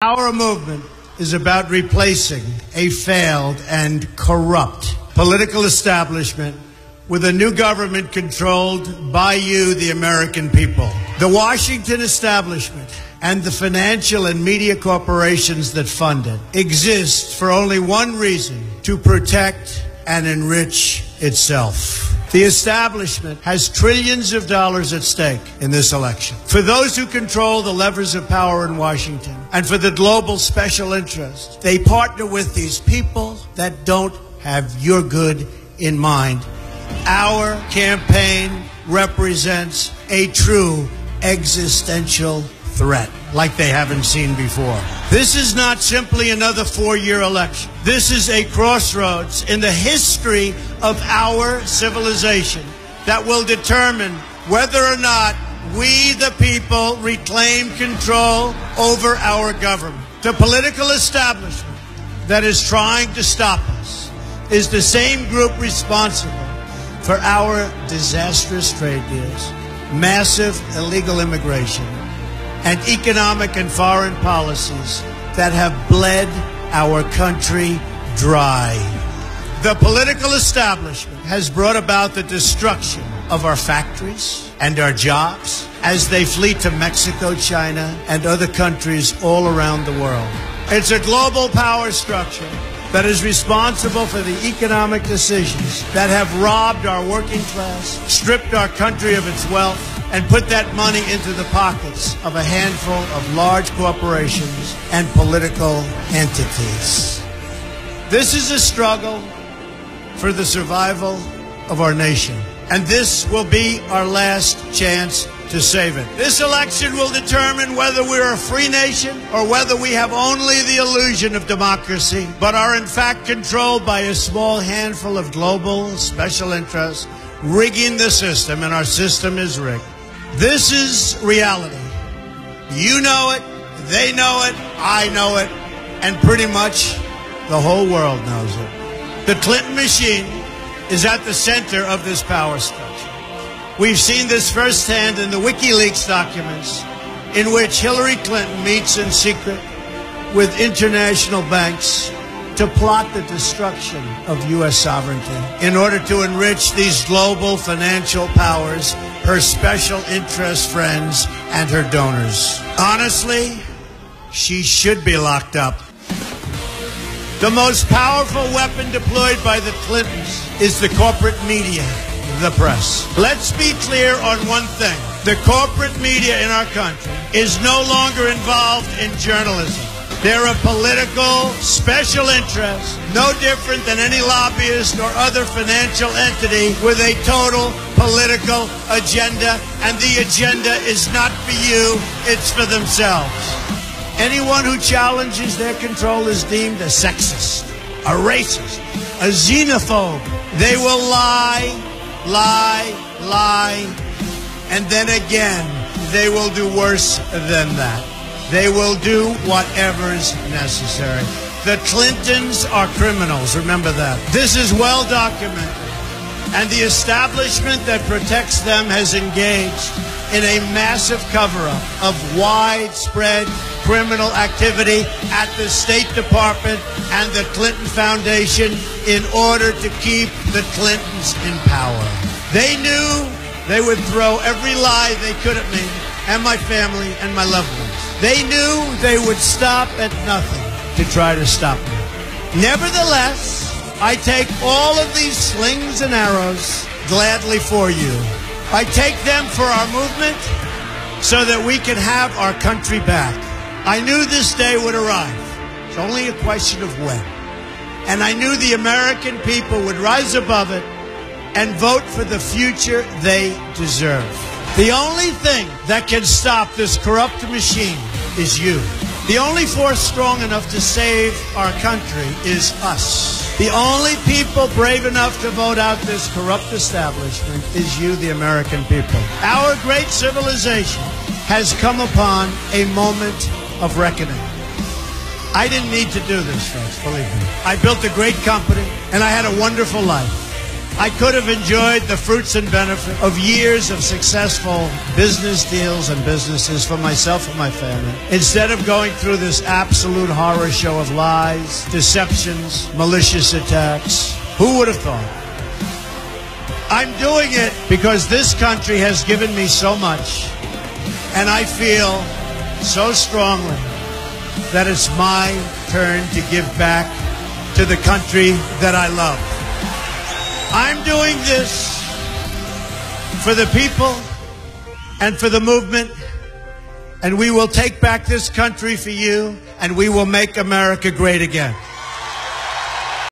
Our movement is about replacing a failed and corrupt political establishment with a new government controlled by you, the American people. The Washington establishment and the financial and media corporations that fund it exist for only one reason: to protect and enrich itself. The establishment has trillions of dollars at stake in this election. For those who control the levers of power in Washington and for the global special interest, they partner with these people that don't have your good in mind. Our campaign represents a true existential threat like they haven't seen before. This is not simply another four-year election. This is a crossroads in the history of our civilization that will determine whether or not we, the people, reclaim control over our government. The political establishment that is trying to stop us is the same group responsible for our disastrous trade deals, massive illegal immigration, and economic and foreign policies that have bled our country dry. The political establishment has brought about the destruction of our factories and our jobs as they flee to Mexico, China, and other countries all around the world. It's a global power structure that is responsible for the economic decisions that have robbed our working class, stripped our country of its wealth, and put that money into the pockets of a handful of large corporations and political entities. This is a struggle for the survival of our nation, and this will be our last chance to save it. This election will determine whether we're a free nation or whether we have only the illusion of democracy, but are in fact controlled by a small handful of global special interests rigging the system, and our system is rigged. This is reality. You know it, they know it, I know it, and pretty much the whole world knows it. The Clinton machine is at the center of this power structure. We've seen this firsthand in the WikiLeaks documents, in which Hillary Clinton meets in secret with international banks to plot the destruction of U.S. sovereignty in order to enrich these global financial powers, her special interest friends, and her donors. Honestly, she should be locked up. The most powerful weapon deployed by the Clintons is the corporate media, the press. Let's be clear on one thing. The corporate media in our country is no longer involved in journalism. They're a political special interest, no different than any lobbyist or other financial entity with a total political agenda, and the agenda is not for you, it's for themselves. Anyone who challenges their control is deemed a sexist, a racist, a xenophobe. They will lie, and then again, they will do worse than that. They will do whatever is necessary. The Clintons are criminals, remember that. This is well documented, and the establishment that protects them has engaged in a massive cover-up of widespread criminal activity at the State Department and the Clinton Foundation in order to keep the Clintons in power. They knew they would throw every lie they could at me and my family and my loved ones. They knew they would stop at nothing to try to stop me. Nevertheless, I take all of these slings and arrows gladly for you. I take them for our movement so that we can have our country back. I knew this day would arrive. It's only a question of when. And I knew the American people would rise above it and vote for the future they deserve. The only thing that can stop this corrupt machine is you. The only force strong enough to save our country is us. The only people brave enough to vote out this corrupt establishment is you, the American people. Our great civilization has come upon a moment of reckoning. I didn't need to do this, folks, believe me. I built a great company, and I had a wonderful life. I could have enjoyed the fruits and benefit of years of successful business deals and businesses for myself and my family, instead of going through this absolute horror show of lies, deceptions, malicious attacks. Who would have thought? I'm doing it because this country has given me so much, and I feel so strongly that it's my turn to give back to the country that I love. I'm doing this for the people and for the movement, and we will take back this country for you, and we will make America great again.